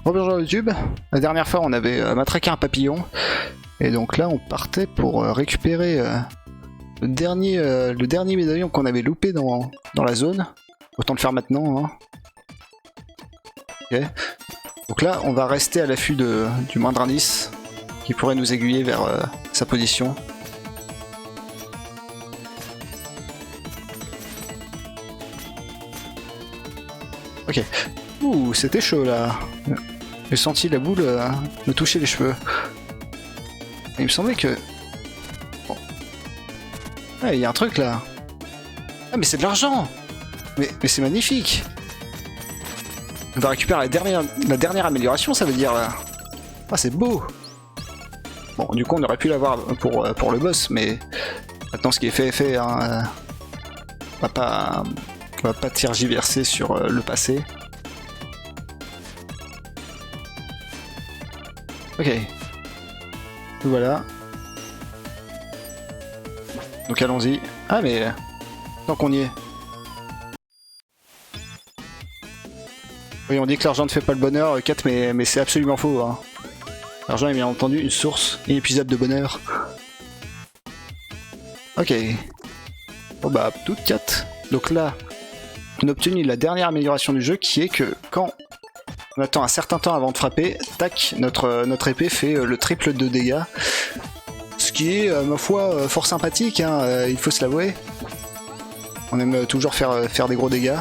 Rebonjour YouTube. La dernière fois on avait matraqué un papillon. Et donc là on partait pour récupérer le dernier médaillon qu'on avait loupé dans la zone. Autant le faire maintenant. Hein. Ok. Donc là on va rester à l'affût du moindre indice qui pourrait nous aiguiller vers sa position. Ok. Ouh, c'était chaud là. J'ai senti la boule me toucher les cheveux. Et il me semblait que... Bon. Ah, il y a un truc là. Ah, mais c'est de l'argent. Mais c'est magnifique. On va récupérer la dernière amélioration, ça veut dire là. Ah, c'est beau. Bon, du coup, on aurait pu l'avoir pour le boss, mais maintenant ce qui est fait est fait. Hein. On va pas tergiverser sur le passé. Ok. Voilà. Donc allons-y. Ah mais... Tant qu'on y est. Oui, on dit que l'argent ne fait pas le bonheur, 4, mais c'est absolument faux. Hein. L'argent est bien entendu une source inépuisable de bonheur. Ok. Bon bah, toutes 4. Donc là, on a obtenu la dernière amélioration du jeu qui est que quand on attend un certain temps avant de frapper, tac, notre épée fait le triple de dégâts. Ce qui est, ma foi, fort sympathique, hein, il faut se l'avouer. On aime toujours faire des gros dégâts.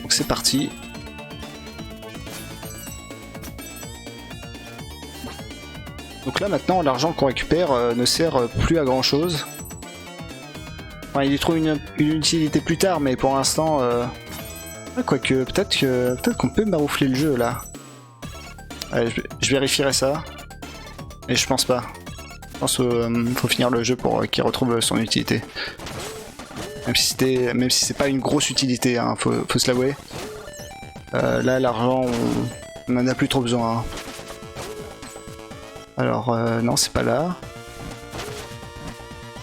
Donc c'est parti. Donc là maintenant, l'argent qu'on récupère ne sert plus à grand chose. Enfin, il y trouve une utilité plus tard, mais pour l'instant... Quoique, peut-être qu'on peut maroufler le jeu là. Allez, je vérifierai ça. Mais je pense pas. Je pense qu'il faut finir le jeu pour qu'il retrouve son utilité. Même si c'est pas une grosse utilité, hein, faut se l'avouer. Là, l'argent, on en a plus trop besoin. Hein. Alors, non, c'est pas là.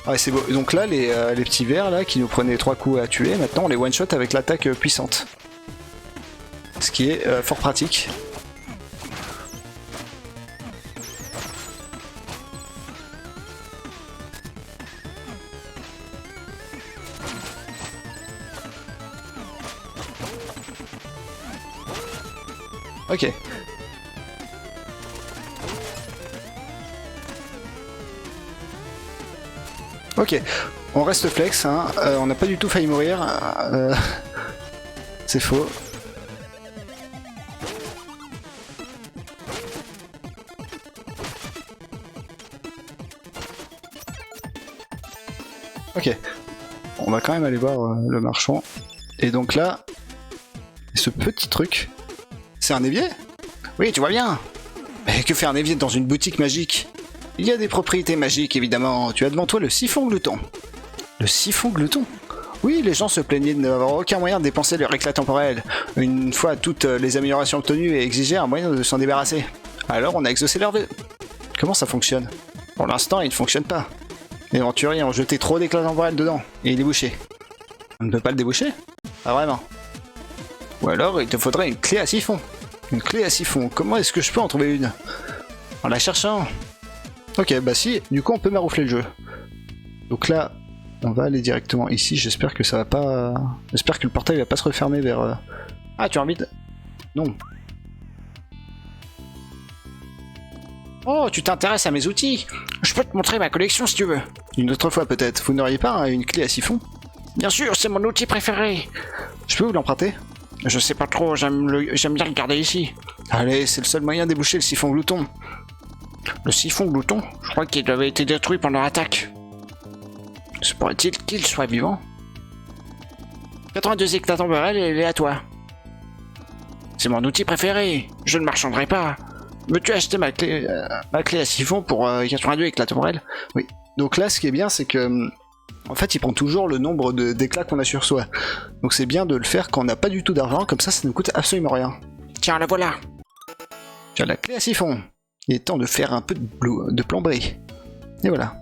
Ouais, c'est beau. Donc là, les petits vers là, qui nous prenaient 3 coups à tuer, maintenant on les one-shot avec l'attaque puissante. Ce qui est fort pratique. Ok. Ok, on reste flex, hein. On n'a pas du tout failli mourir. C'est faux. Ok, on va quand même aller voir le marchand. Et donc là, ce petit truc, c'est un évier? Oui, tu vois bien. Mais que fait un évier dans une boutique magique? Il y a des propriétés magiques, évidemment. Tu as devant toi le siphon glouton. Le siphon glouton? Oui, les gens se plaignaient de n'avoir aucun moyen de dépenser leur éclat temporel. Une fois toutes les améliorations obtenues et exigeaient un moyen de s'en débarrasser. Alors on a exaucé leur vœu. Comment ça fonctionne? Pour l'instant, il ne fonctionne pas. Les aventuriers ont jeté trop d'éclats temporels dedans, et il est bouché. On ne peut pas le déboucher? Pas vraiment. Ou alors, il te faudrait une clé à siphon. Une clé à siphon, comment est-ce que je peux en trouver une? En la cherchant. Ok, bah si, du coup on peut maroufler le jeu. Donc là, on va aller directement ici, j'espère que ça va pas... J'espère que le portail va pas se refermer vers... Ah, tu as envie de... Non. Oh, tu t'intéresses à mes outils? Je peux te montrer ma collection si tu veux. Une autre fois peut-être, vous n'auriez pas une clé à siphon? Bien sûr, c'est mon outil préféré. Je peux vous l'emprunter? Je sais pas trop, j'aime bien le garder ici. Allez, c'est le seul moyen de déboucher le siphon glouton. Le siphon glouton? Je crois qu'il avait été détruit pendant l'attaque. Se pourrait-il qu'il soit vivant? 82 éclats temporels et il est à toi. C'est mon outil préféré. Je ne marchanderai pas. Veux-tu acheter ma clé à siphon pour 82 éclats temporels? Oui. Donc là, ce qui est bien, c'est que... En fait, il prend toujours le nombre d'éclats qu'on a sur soi. Donc c'est bien de le faire quand on n'a pas du tout d'argent, comme ça ne coûte absolument rien. Tiens, la voilà. Tu as la clé à siphon. Il est temps de faire un peu de plomberie. Et voilà.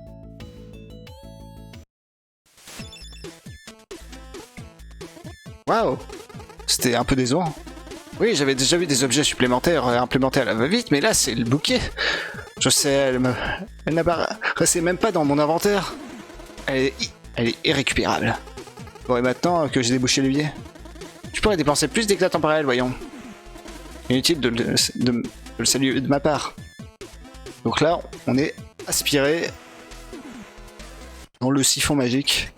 Waouh! C'était un peu décevant. Oui, j'avais déjà vu des objets supplémentaires implémentés à la va-vite, mais là, c'est le bouquet. Je sais, elle n'apparaissait même pas dans mon inventaire. Elle est irrécupérable. Bon, et maintenant que j'ai débouché l'évier, tu pourrais dépenser plus d'éclat temporel, voyons. Inutile de le saluer de ma part. Donc là, on est aspiré dans le siphon magique.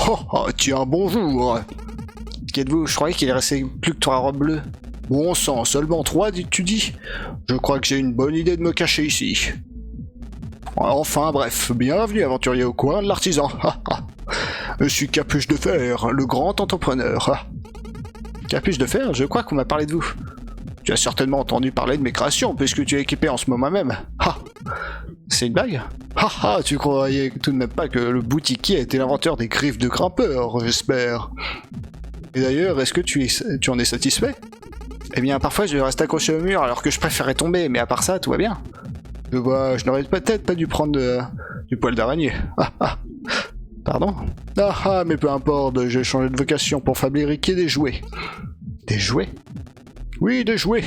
Oh, oh tiens, bonjour. Qu'êtes-vous? Je croyais qu'il restait plus que 3 robes bleues. Bon sang, seulement 3, tu dis? Je crois que j'ai une bonne idée de me cacher ici. Enfin bref, bienvenue aventurier au coin de l'artisan. Je suis Capuche de Fer, le grand entrepreneur. Capuche de Fer, je crois qu'on m'a parlé de vous. Tu as certainement entendu parler de mes créations, puisque tu es équipé en ce moment même. C'est une blague? Tu croyais tout de même pas que le boutiquier était l'inventeur des griffes de grimpeur, j'espère. Et d'ailleurs, est-ce que tu en es satisfait? Eh bien, parfois je reste accroché au mur alors que je préférais tomber, mais à part ça, tout va bien. Je vois, je n'aurais peut-être pas dû prendre du poil d'araignée. Pardon? Mais peu importe, j'ai changé de vocation pour fabriquer des jouets. Des jouets? Oui, des jouets.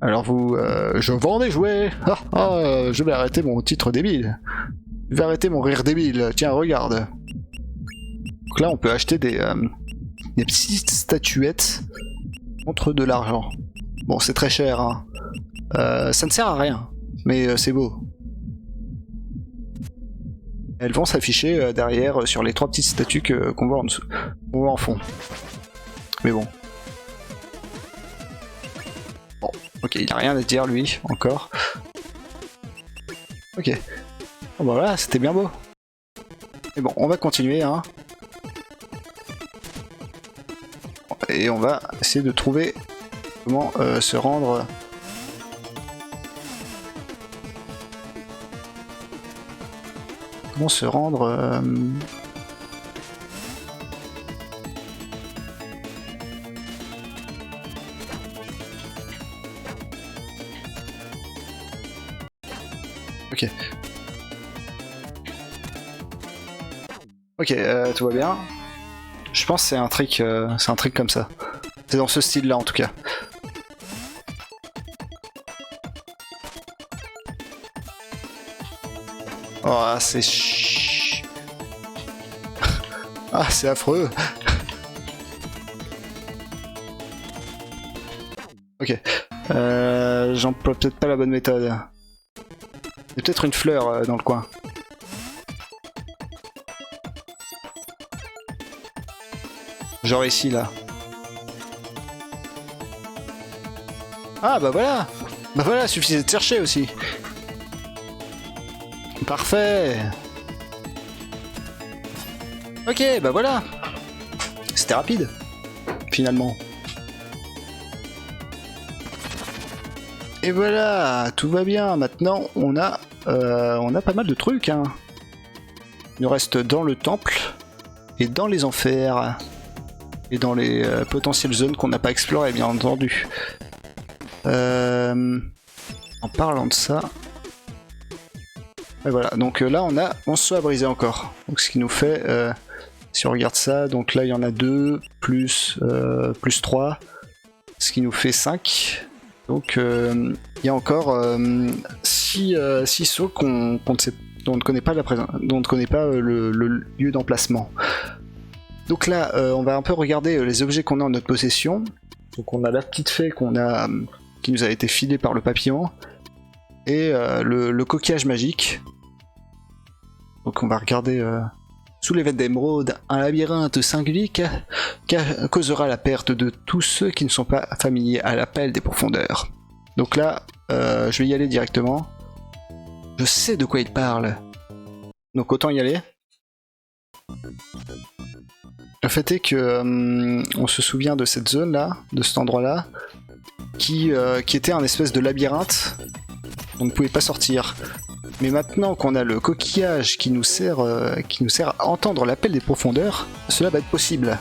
Alors je vends des jouets. Je vais arrêter mon titre débile. Je vais arrêter mon rire débile. Tiens, regarde. Donc là, on peut acheter des petites statuettes contre de l'argent. Bon, c'est très cher, hein. Ça ne sert à rien, mais c'est beau. Elles vont s'afficher derrière sur les 3 petites statues qu'on voit en dessous, qu'on voit en fond. Mais bon. Bon, ok, il a rien à dire lui, encore. Ok. Bon bah voilà, c'était bien beau. Mais bon, on va continuer, hein. Et on va essayer de trouver comment se rendre... Comment se rendre... Ok. Ok, tout va bien. Je pense que c'est un trick comme ça. C'est dans ce style-là en tout cas. Oh, c'est c'est affreux. Ok. J'emploie peut-être pas la bonne méthode. Il y a peut-être une fleur dans le coin. Genre ici, là. Ah, bah voilà! Bah voilà, suffisait de chercher aussi. Parfait! Ok, bah voilà! C'était rapide, finalement. Et voilà, tout va bien. Maintenant, on a pas mal de trucs, hein. Il nous reste dans le temple et dans les enfers. Et dans les potentielles zones qu'on n'a pas explorées, bien entendu. En parlant de ça... Et voilà, donc là on a 11 sauts à briser encore. Donc ce qui nous fait, si on regarde ça, donc là il y en a 2, plus 3, ce qui nous fait 5. Donc il y a encore 6 sauts dont on ne connaît pas le lieu d'emplacement. Donc là, on va un peu regarder les objets qu'on a en notre possession. Donc on a la petite fée qui nous a été filée par le papillon. Et le coquillage magique. Donc on va regarder sous les veines d'émeraude, un labyrinthe singulier causera la perte de tous ceux qui ne sont pas familiers à l'appel des profondeurs. Donc là, je vais y aller directement. Je sais de quoi il parle. Donc autant y aller. Le fait est que on se souvient de cette zone là, de cet endroit là, qui était un espèce de labyrinthe. On ne pouvait pas sortir. Mais maintenant qu'on a le coquillage qui nous sert à entendre l'appel des profondeurs, cela va être possible.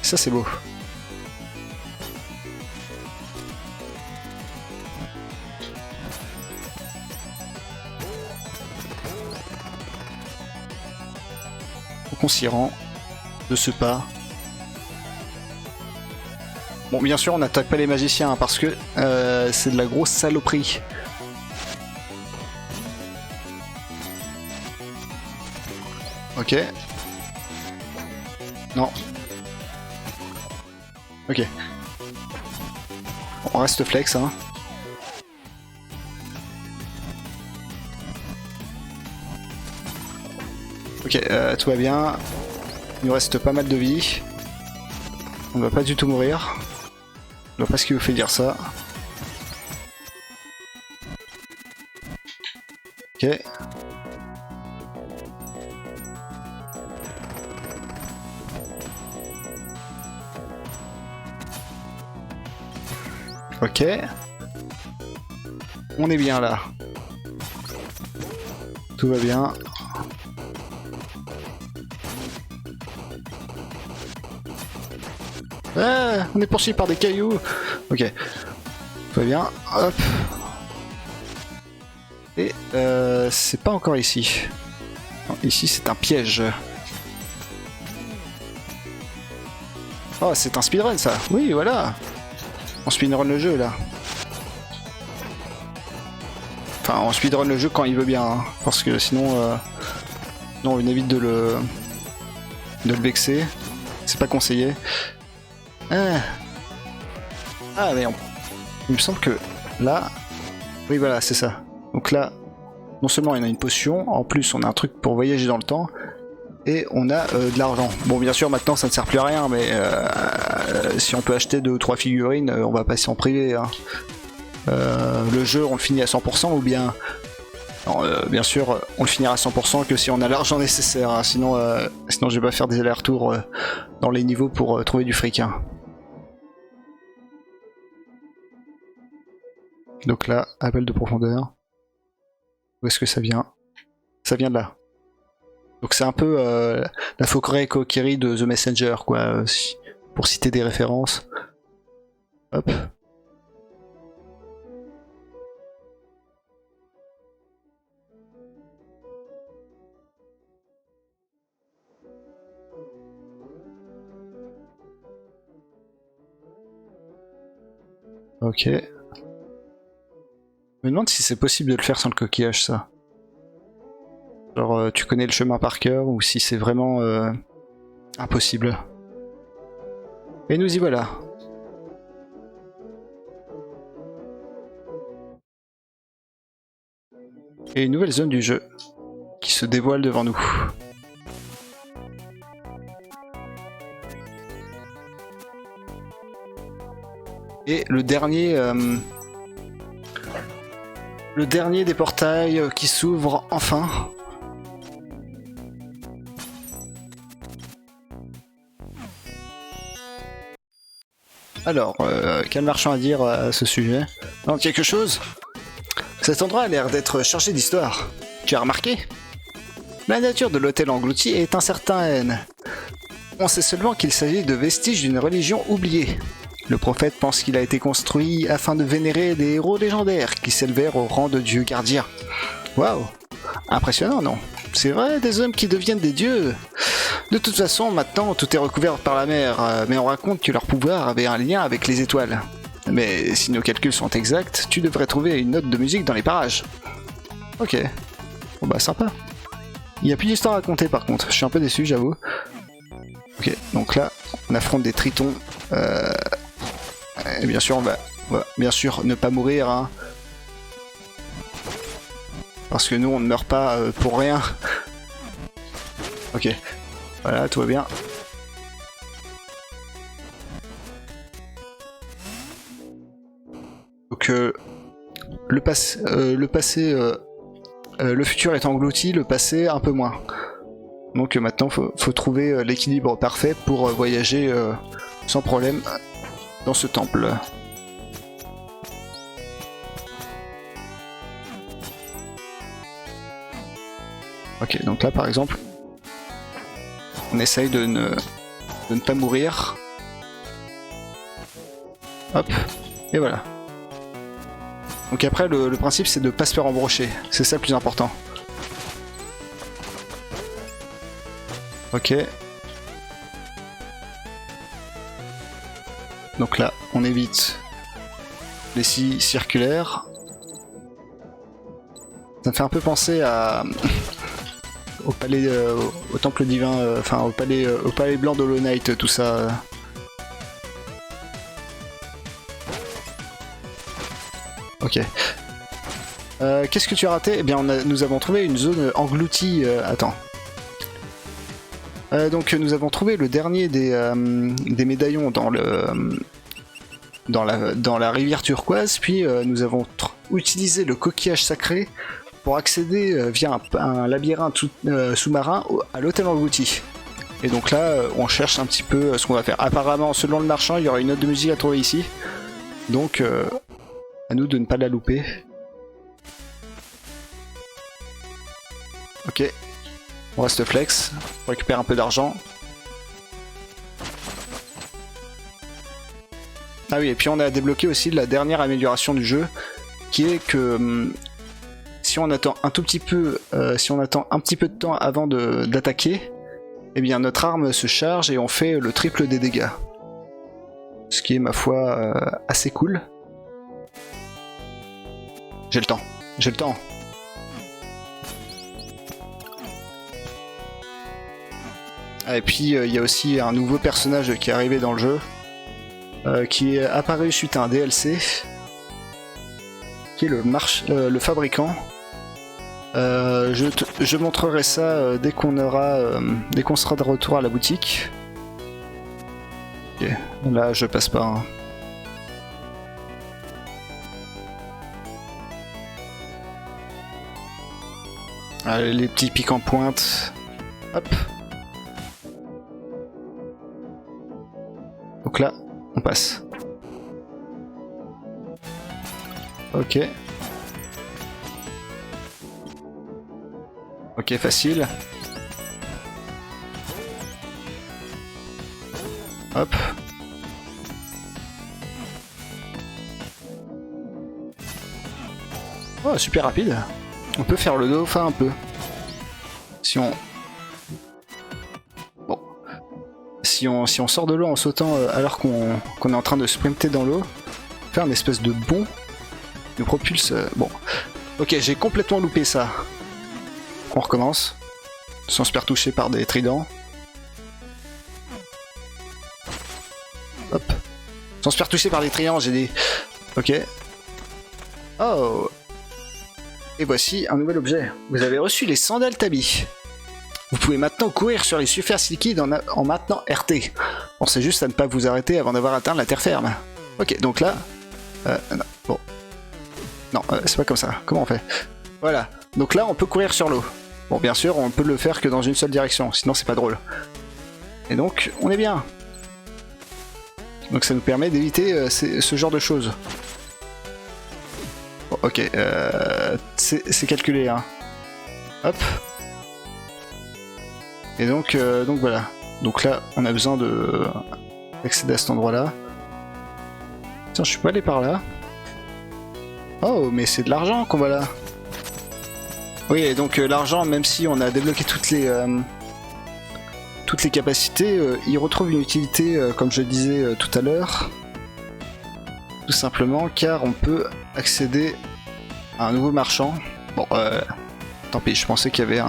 Ça c'est beau. qu'on s'y rend de ce pas. Bon, bien sûr, on n'attaque pas les magiciens hein, parce que c'est de la grosse saloperie. Ok. Non. Ok. On reste flex, hein. Ok, tout va bien. Il nous reste pas mal de vie. On ne va pas du tout mourir. Je vois pas ce qui vous fait dire ça. Ok. Ok. On est bien là. Tout va bien. Ah, on est poursuivi par des cailloux. Ok. Tout va bien. Hop. Et c'est pas encore ici. Non, ici c'est un piège. Oh, c'est un speedrun ça. Oui, voilà. On speedrun le jeu là. Enfin, on speedrun le jeu quand il veut bien, hein, parce que sinon, non, on évite de le vexer. C'est pas conseillé. Ah mais il me semble que là, oui voilà, c'est ça. Donc là, non seulement il y a une potion, en plus on a un truc pour voyager dans le temps. Et on a de l'argent. Bon, bien sûr, maintenant ça ne sert plus à rien, mais si on peut acheter 2 ou 3 figurines, on va passer en privé. Hein. Le jeu, on le finit à 100% ou bien... Non, bien sûr, on le finira à 100% que si on a l'argent nécessaire. Hein. Sinon, sinon, je vais pas faire des allers-retours dans les niveaux pour trouver du fric. Hein. Donc là, appel de profondeur. Où est-ce que ça vient? Ça vient de là. Donc c'est un peu la Fokure Kokiri de The Messenger, quoi, pour citer des références. Hop. Ok. Je me demande si c'est possible de le faire sans le coquillage, ça. Genre, tu connais le chemin par cœur, ou si c'est vraiment impossible. Et nous y voilà. Et une nouvelle zone du jeu qui se dévoile devant nous. Et le dernier des portails qui s'ouvre enfin. Alors, quel marchand à dire à ce sujet? Non, quelque chose? Cet endroit a l'air d'être chargé d'histoire. Tu as remarqué? La nature de l'hôtel englouti est incertaine. On sait seulement qu'il s'agit de vestiges d'une religion oubliée. Le prophète pense qu'il a été construit afin de vénérer des héros légendaires qui s'élevèrent au rang de dieux gardiens. Waouh! Impressionnant, non? C'est vrai, des hommes qui deviennent des dieux. De toute façon, maintenant, tout est recouvert par la mer, mais on raconte que leur pouvoir avait un lien avec les étoiles. Mais si nos calculs sont exacts, tu devrais trouver une note de musique dans les parages. Ok. Bon bah sympa. Il n'y a plus d'histoire à raconter par contre, je suis un peu déçu, j'avoue. Ok, donc là, on affronte des tritons. Et bien sûr, on va bien sûr ne pas mourir, hein. Parce que nous, on ne meurt pas pour rien. Ok. Voilà, tout va bien. Donc le futur est englouti, le passé un peu moins. Donc maintenant faut trouver l'équilibre parfait pour voyager sans problème dans ce temple. Ok, donc là par exemple, on essaye de ne pas mourir. Hop, et voilà. Donc après, le principe c'est de pas se faire embrocher, c'est ça le plus important. Ok. Donc là, on évite les scies circulaires. Ça me fait un peu penser à au palais, au temple divin, enfin au palais blanc d'Hollow Knight, tout ça. Ok. Qu'est-ce que tu as raté? Eh bien, nous avons trouvé une zone engloutie. Attends. Donc, nous avons trouvé le dernier des médaillons dans la rivière turquoise, puis nous avons utilisé le coquillage sacré pour accéder via un labyrinthe sous-marin à l'hôtel englouti. Et donc là, on cherche un petit peu ce qu'on va faire. Apparemment, selon le marchand, il y aura une note de musique à trouver ici. Donc, à nous de ne pas la louper. Ok. On reste flex. On récupère un peu d'argent. Ah oui, et puis on a débloqué aussi la dernière amélioration du jeu, qui est que si on attend un tout petit peu, si on attend un petit peu de temps avant d'attaquer, eh bien notre arme se charge et on fait le triple des dégâts. Ce qui est ma foi assez cool. J'ai le temps, j'ai le temps. Ah, et puis il y a aussi un nouveau personnage qui est arrivé dans le jeu, qui est apparu suite à un DLC, qui est le fabricant. Je montrerai ça dès qu'on sera de retour à la boutique. Ok, là je passe pas. Hein. Allez, les petits pics en pointe. Hop. Donc là, on passe. Ok. Ok, facile. Hop. Oh, super rapide. On peut faire le dauphin un peu. Si on... Bon. Si on sort de l'eau en sautant alors qu'on est en train de sprinter dans l'eau, faire une espèce de bond nous propulse... Bon. Ok, j'ai complètement loupé ça. On recommence. Sans se faire toucher par des tridents. Hop. Sans se faire toucher par des tridents, j'ai des... Ok. Oh. Et voici un nouvel objet. Vous avez reçu les sandales Tabi. Vous pouvez maintenant courir sur les surfaces liquides en maintenant RT. Pensez juste à ne pas vous arrêter avant d'avoir atteint la terre ferme. Ok, donc là... non, bon. Non, c'est pas comme ça. Comment on fait? Voilà. Donc là, on peut courir sur l'eau. Bon, bien sûr, on peut le faire que dans une seule direction, sinon c'est pas drôle. Et donc, on est bien. Donc ça nous permet d'éviter ce genre de choses. Bon, ok, c'est calculé, hein. Hop. Et donc voilà. Donc là, on a besoin d'accéder à cet endroit-là. Tiens, je suis pas allé par là. Oh, mais c'est de l'argent qu'on va là. Oui, et donc l'argent, même si on a débloqué toutes les capacités, il retrouve une utilité, comme je disais tout à l'heure. Tout simplement car on peut accéder à un nouveau marchand. Bon, tant pis, je pensais qu'il y avait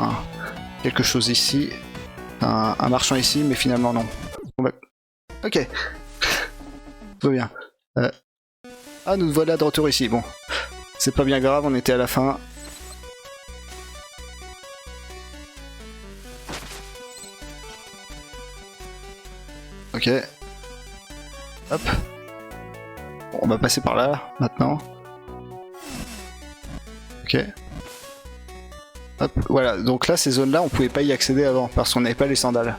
quelque chose ici. Un marchand ici, mais finalement non. Bon, bah... Ok. Tout va bien. Ah, nous voilà de retour ici. Bon. C'est pas bien grave, on était à la fin. Ok. Hop. Bon, on va passer par là, maintenant. Ok. Hop, voilà. Donc là, ces zones-là, on pouvait pas y accéder avant, parce qu'on n'avait pas les sandales.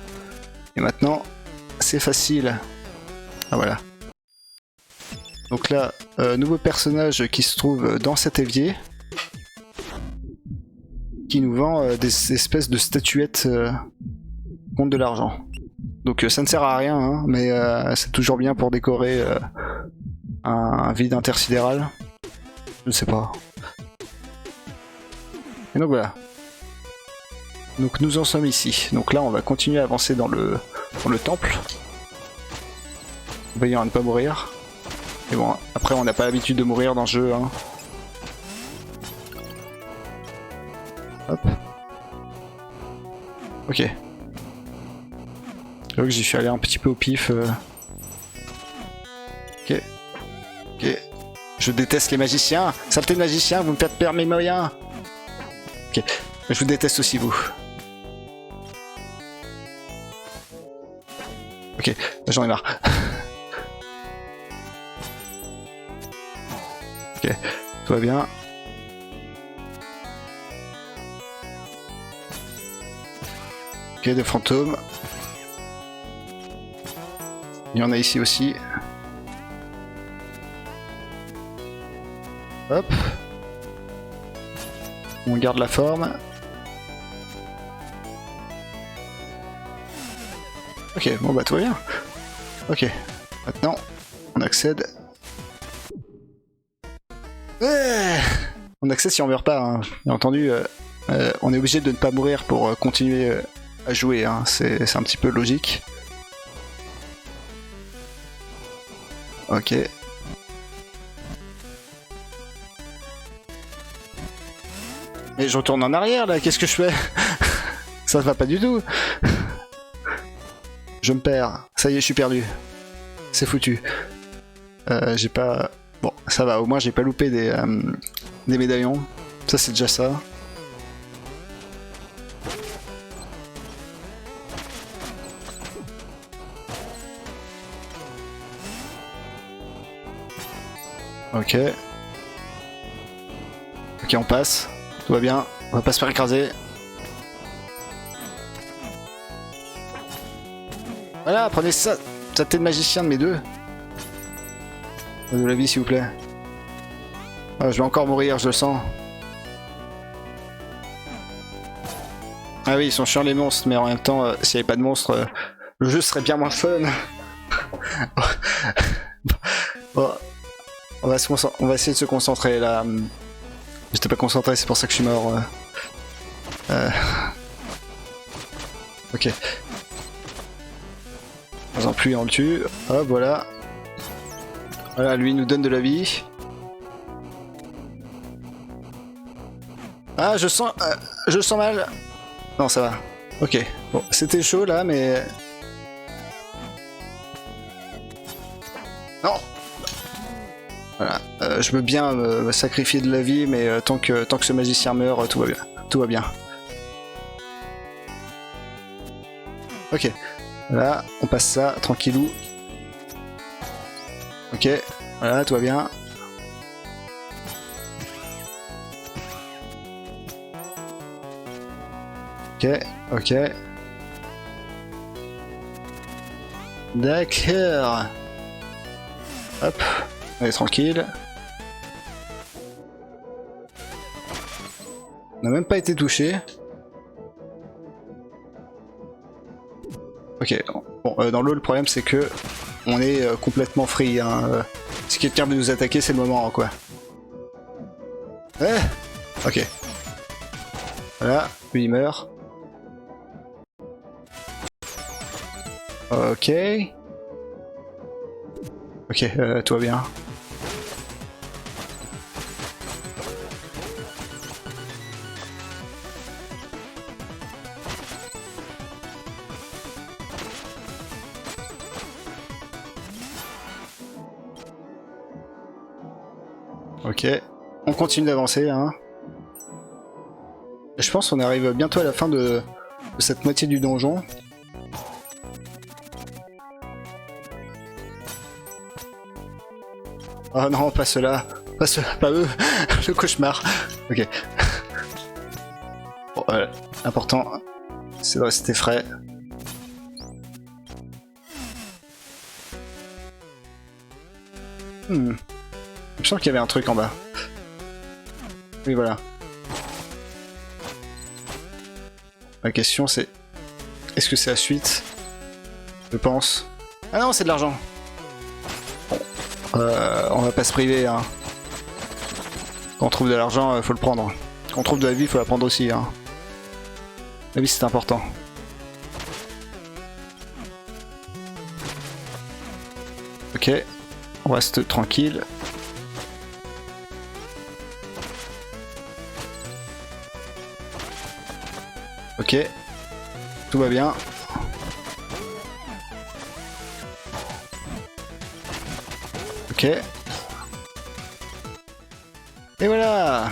Et maintenant, c'est facile. Ah, voilà. Donc là, nouveau personnage qui se trouve dans cet évier. Qui nous vend des espèces de statuettes contre de l'argent. Donc ça ne sert à rien, hein, mais c'est toujours bien pour décorer un vide intersidéral. Je ne sais pas. Et donc voilà. Donc nous en sommes ici. Donc là on va continuer à avancer dans le temple. Veillant à ne pas mourir. Et bon, après on n'a pas l'habitude de mourir dans ce jeu. Hein. Hop. Ok. J'avoue que j'y suis allé un petit peu au pif. Ok. Ok. Je déteste les magiciens. Saleté de magicien, vous me faites perdre mes moyens. Ok. Je vous déteste aussi vous. Ok. J'en ai marre. Ok. Tout va bien. Ok, des fantômes. Il y en a ici aussi. Hop. On garde la forme. Ok, bon bah tout va bien. Ok, maintenant on accède. On accède si on meurt pas, hein. Bien entendu, on est obligé de ne pas mourir pour continuer à jouer, hein. C'est un petit peu logique. Ok. Mais je retourne en arrière là, qu'est-ce que je fais? Ça va pas du tout. Je me perds. Ça y est, je suis perdu. C'est foutu. J'ai pas... Bon, ça va, au moins j'ai pas loupé des médaillons. Ça c'est déjà ça. Ok. Ok, on passe. Tout va bien. On va pas se faire écraser. Voilà, prenez ça. Ça tête de magicien de mes deux. De la vie, s'il vous plaît. Ah, je vais encore mourir, je le sens. Ah oui, ils sont chiants les monstres, mais en même temps, s'il n'y avait pas de monstres, le jeu serait bien moins fun. Bon, on va essayer de se concentrer là. J'étais pas concentré, c'est pour ça que je suis mort. Ok. En plus, on le tue. Hop, voilà. Voilà, lui il nous donne de la vie. Ah, je sens mal. Non, ça va. Ok. Bon, c'était chaud là, mais... Non. Voilà. Je veux bien me sacrifier de la vie, mais tant que ce magicien meurt, tout va bien. Tout va bien. Ok. Voilà, on passe ça, tranquillou. Ok, voilà, tout va bien. Ok, ok. D'accord. Hop, on est tranquille. On n'a même pas été touché. Ok, bon, dans l'eau le problème c'est que on est complètement free, hein. Si quelqu'un veut nous attaquer, c'est le moment, quoi. Ok. Voilà, lui il meurt. Ok. Ok, tout va bien. Ok, on continue d'avancer, hein. Je pense qu'on arrive bientôt à la fin de cette moitié du donjon. Oh non, pas ceux-là, pas eux, le cauchemar. Ok. Bon, l'important, c'est de rester frais. Je sens qu'il y avait un truc en bas. Oui, voilà. La question c'est... Est-ce que c'est la suite? Je pense. Ah non, c'est de l'argent. On va pas se priver, hein. Quand on trouve de l'argent, faut le prendre. Quand on trouve de la vie, faut la prendre aussi, hein. La vie c'est important. Ok, on reste tranquille. Ok, tout va bien. Ok. Et voilà!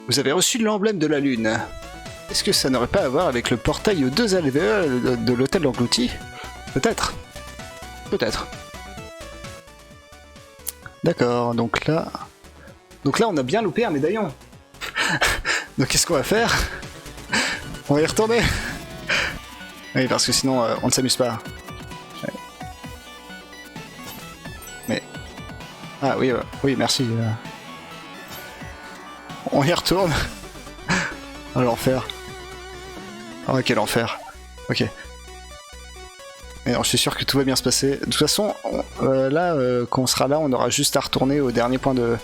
Vous avez reçu l'emblème de la lune. Est-ce que ça n'aurait pas à voir avec le portail aux 2 alvéoles de l'hôtel englouti? Peut-être. Peut-être. D'accord, donc là... Donc là, on a bien loupé un médaillon. Donc qu'est-ce qu'on va faire? On va y retourner. Oui, parce que sinon, on ne s'amuse pas. Ouais. Mais... Ah oui, oui, merci. On y retourne. Oh l'enfer. Oh quel enfer. Ok. Et alors, je suis sûr que tout va bien se passer. De toute façon, là, quand on sera là, on aura juste à retourner au dernier point de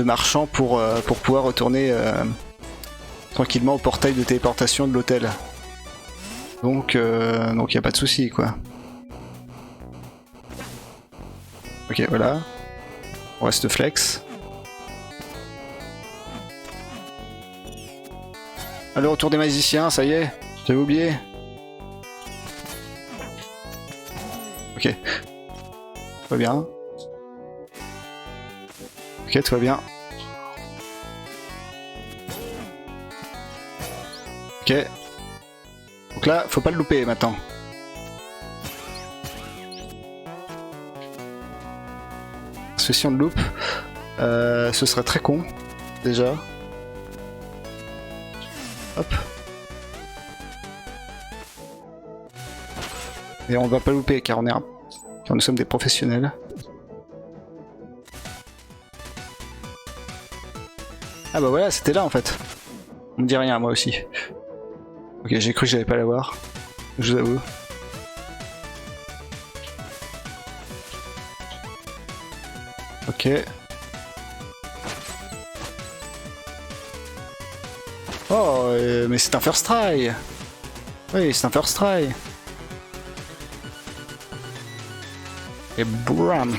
marchand pour pouvoir retourner tranquillement au portail de téléportation de l'hôtel. Donc y a pas de souci quoi. Ok, voilà. On reste flex. Le retour des magiciens, ça y est, j'avais oublié. Ok. Tout va bien. Ok, tout va bien. Ok. Donc là, faut pas le louper maintenant. Parce que si on le loupe, ce serait très con, déjà. Hop. Et on va pas louper car car nous sommes des professionnels. Ah bah voilà, c'était là en fait. On me dit rien, moi aussi. Ok, j'ai cru que j'allais pas l'avoir. Je vous avoue. Ok. Oh, mais c'est un first try. Oui, c'est un first try. Et bram.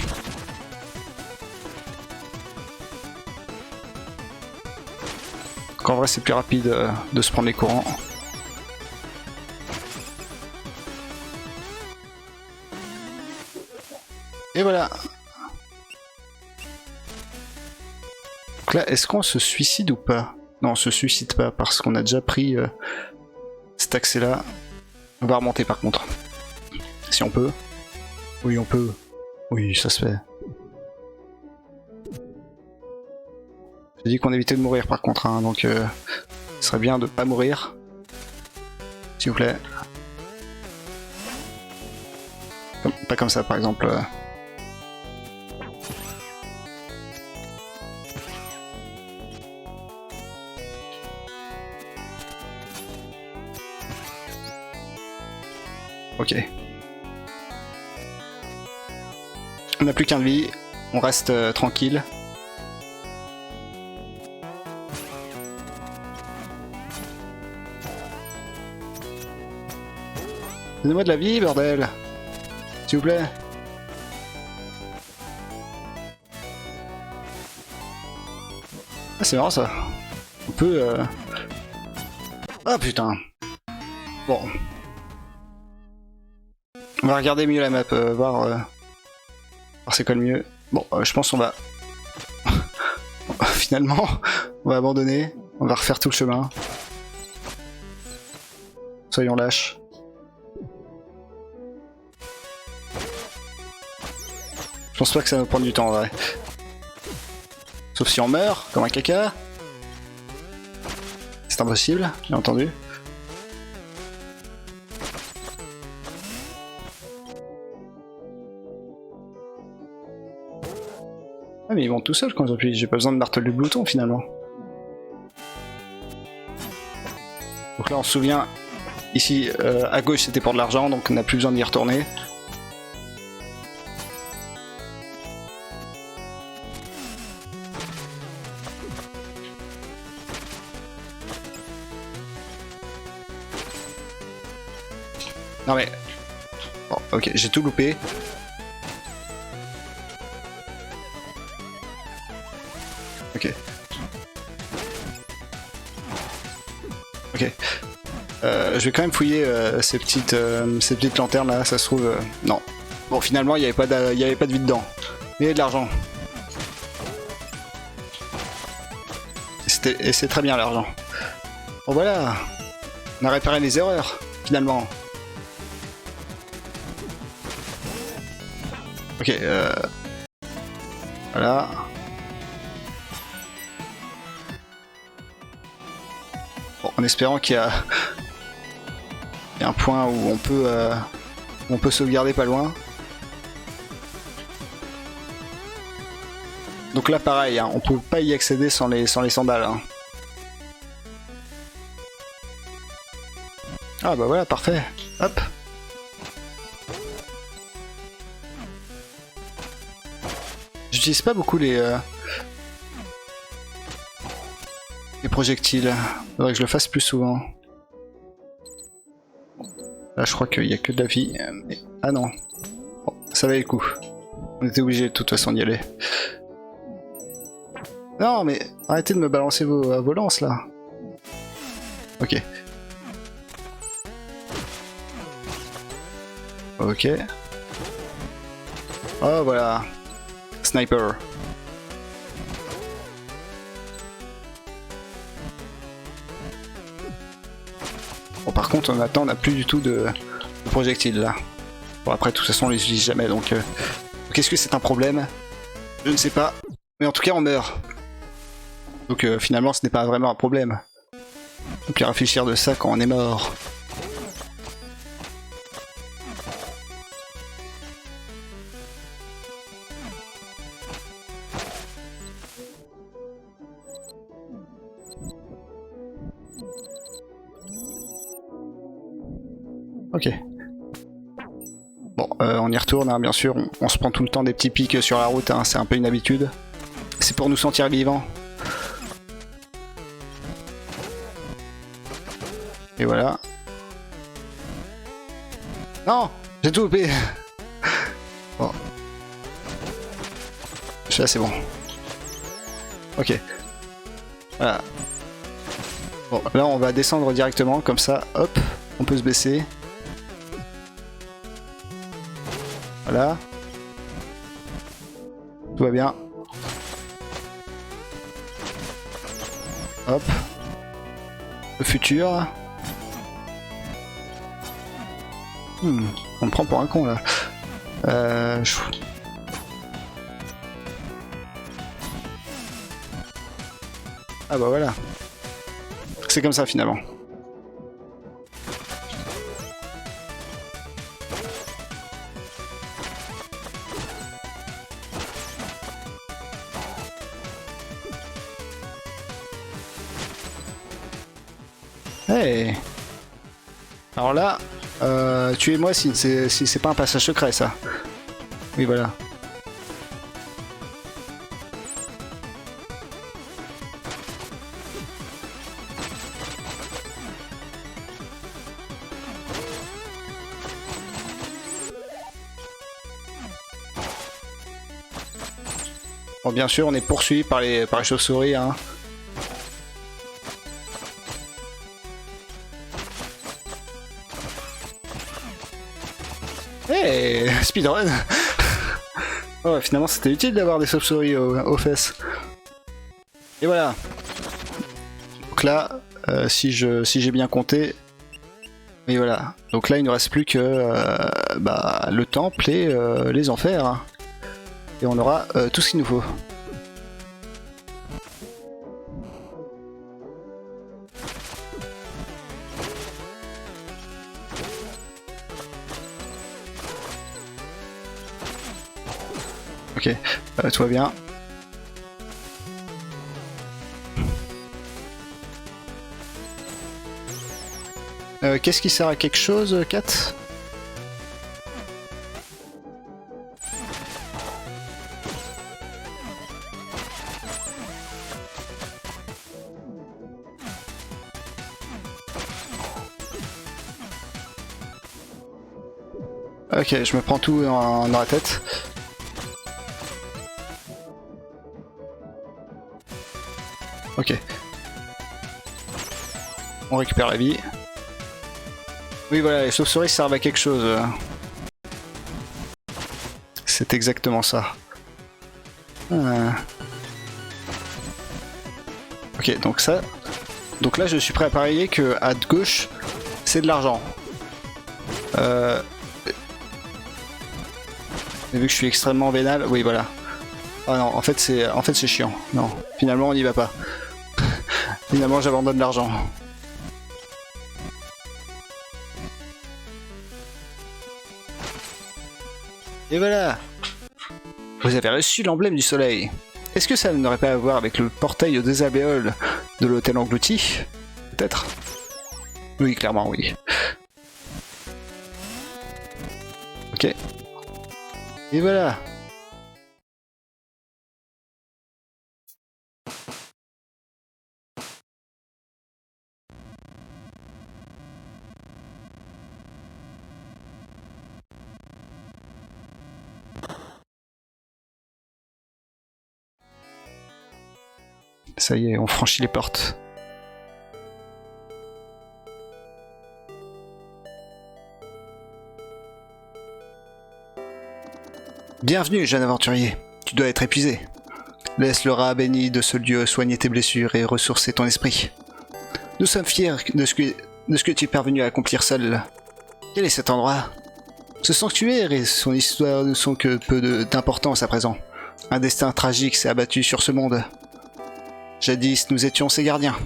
En vrai, c'est plus rapide de se prendre les courants. Et voilà. Donc là, est-ce qu'on se suicide ou pas? Non, on se suicide pas parce qu'on a déjà pris cet accès-là. On va remonter par contre. Si on peut. Oui, on peut. Oui, ça se fait. J'ai dit qu'on évitait de mourir par contre, hein, donc ce serait bien de pas mourir. S'il vous plaît. Pas comme ça par exemple. Ok. On n'a plus qu'un de vie, on reste tranquille. Donnez-moi de la vie, bordel! S'il vous plaît. Ah, c'est marrant ça. On peut... Ah putain. Bon. On va regarder mieux la map, voir c'est quoi le mieux. Bon, je pense qu'on va... Finalement, on va abandonner. On va refaire tout le chemin. Soyons lâches. Je pense pas que ça va nous prendre du temps en vrai. Sauf si on meurt, comme un caca. C'est impossible, bien entendu. Ah mais ils vont tout seuls quand j'appuie, j'ai pas besoin de marteler le bouton finalement. Donc là on se souvient, ici à gauche c'était pour de l'argent donc on n'a plus besoin d'y retourner. Non mais... Bon, ok, j'ai tout loupé. Ok. Ok. Je vais quand même fouiller ces petites lanternes là, ça se trouve... Non. Bon, finalement, il n'y avait pas de vie dedans. Mais il y avait de l'argent. Et c'est très bien l'argent. Bon voilà. On a réparé les erreurs, finalement. Ok, voilà. Bon, en espérant qu'il y a un point où on peut sauvegarder pas loin. Donc là pareil, hein, on peut pas y accéder sans les sandales. Hein. Ah bah voilà, parfait. Hop. J'utilise pas beaucoup les projectiles. Faudrait que je le fasse plus souvent. Là je crois qu'il y a que de la vie. Mais... Ah non. Bon, ça valait le coup. On était obligé de toute façon d'y aller. Non mais arrêtez de me balancer vos lances là. Ok. Ok. Oh voilà. Sniper. Bon par contre maintenant on n'a plus du tout de projectiles là. Bon après de toute façon on les utilise jamais donc... Qu'est-ce que c'est un problème? Je ne sais pas. Mais en tout cas on meurt. Donc finalement ce n'est pas vraiment un problème. On peut réfléchir de ça quand on est mort. Ok. Bon, on y retourne, hein, bien sûr. On se prend tout le temps des petits pics sur la route, hein, c'est un peu une habitude. C'est pour nous sentir vivants. Et voilà. Non, j'ai tout loupé. Bon. Là, c'est bon. Ok. Voilà. Bon, là, on va descendre directement, comme ça, hop, on peut se baisser. Voilà. Tout va bien. Hop. Le futur. On me prend pour un con là. Ah bah voilà. C'est comme ça finalement. Hey. Alors là, tuez-moi si c'est pas un passage secret ça. Oui voilà. Bon bien sûr on est poursuivi par les chauves-souris hein. Hey, speedrun. Oh, finalement c'était utile d'avoir des chauves-souris aux fesses. Et voilà. Donc là, si j'ai bien compté, et voilà. Donc là il ne reste plus que le temple et les enfers. Hein. Et on aura tout ce qu'il nous faut. Ok, tout va bien. Qu'est-ce qui sert à quelque chose, Kat? Ok, je me prends tout dans la tête. Ok. On récupère la vie. Oui, voilà, les chauves-souris servent à quelque chose. C'est exactement ça. Ok, donc ça... Donc là, je suis prêt à parier que à gauche, c'est de l'argent. Mais vu que je suis extrêmement vénal, oui, voilà. Ah non, en fait, c'est chiant. Non, finalement, on n'y va pas. Finalement, j'abandonne l'argent. Et voilà. Vous avez reçu l'emblème du soleil. Est-ce que ça n'aurait pas à voir avec le portail aux déshabéoles de l'hôtel englouti? Peut-être. Oui, clairement, oui. Ok. Et voilà. Ça y est, on franchit les portes. Bienvenue, jeune aventurier. Tu dois être épuisé. Laisse le rat béni de ce lieu soigner tes blessures et ressourcer ton esprit. Nous sommes fiers de ce que tu es parvenu à accomplir seul. Quel est cet endroit? Ce sanctuaire et son histoire ne sont que peu d'importance à présent. Un destin tragique s'est abattu sur ce monde. Jadis, nous étions ses gardiens.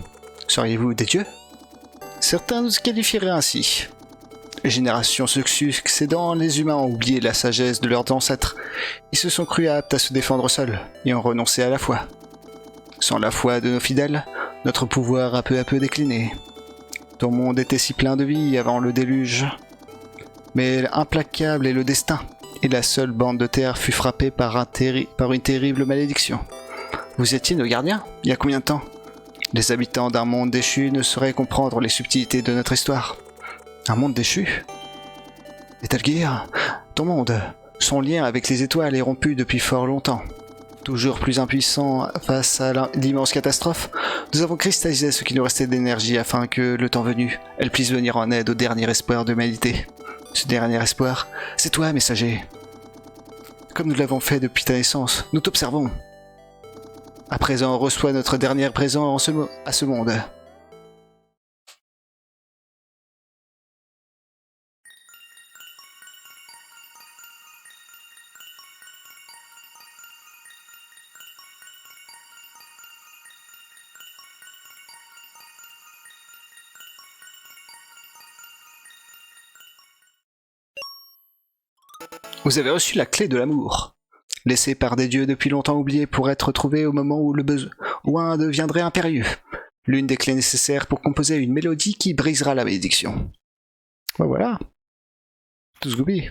Seriez-vous des dieux? Certains nous qualifieraient ainsi. Les générations succédant, les humains ont oublié la sagesse de leurs ancêtres. Ils se sont crus aptes à se défendre seuls et ont renoncé à la foi. Sans la foi de nos fidèles, notre pouvoir a peu à peu décliné. Ton monde était si plein de vie avant le déluge. Mais implacable est le destin, et la seule bande de terre fut frappée par une terrible malédiction. Vous étiez nos gardiens? Il y a combien de temps? Les habitants d'un monde déchu ne sauraient comprendre les subtilités de notre histoire. Un monde déchu? Metal Gear, ton monde, son lien avec les étoiles est rompu depuis fort longtemps. Toujours plus impuissant face à l'immense catastrophe, nous avons cristallisé ce qui nous restait d'énergie afin que, le temps venu, elle puisse venir en aide au dernier espoir de l'humanité. Ce dernier espoir, c'est toi, messager. Comme nous l'avons fait depuis ta naissance, nous t'observons. À présent, reçois notre dernier présent à ce monde. Vous avez reçu la clé de l'amour. Laissée par des dieux depuis longtemps oubliés pour être trouvée au moment où le besoin deviendrait impérieux. L'une des clés nécessaires pour composer une mélodie qui brisera la malédiction. Ben voilà. Tout Scooby.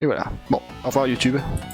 Et voilà. Bon, au revoir YouTube.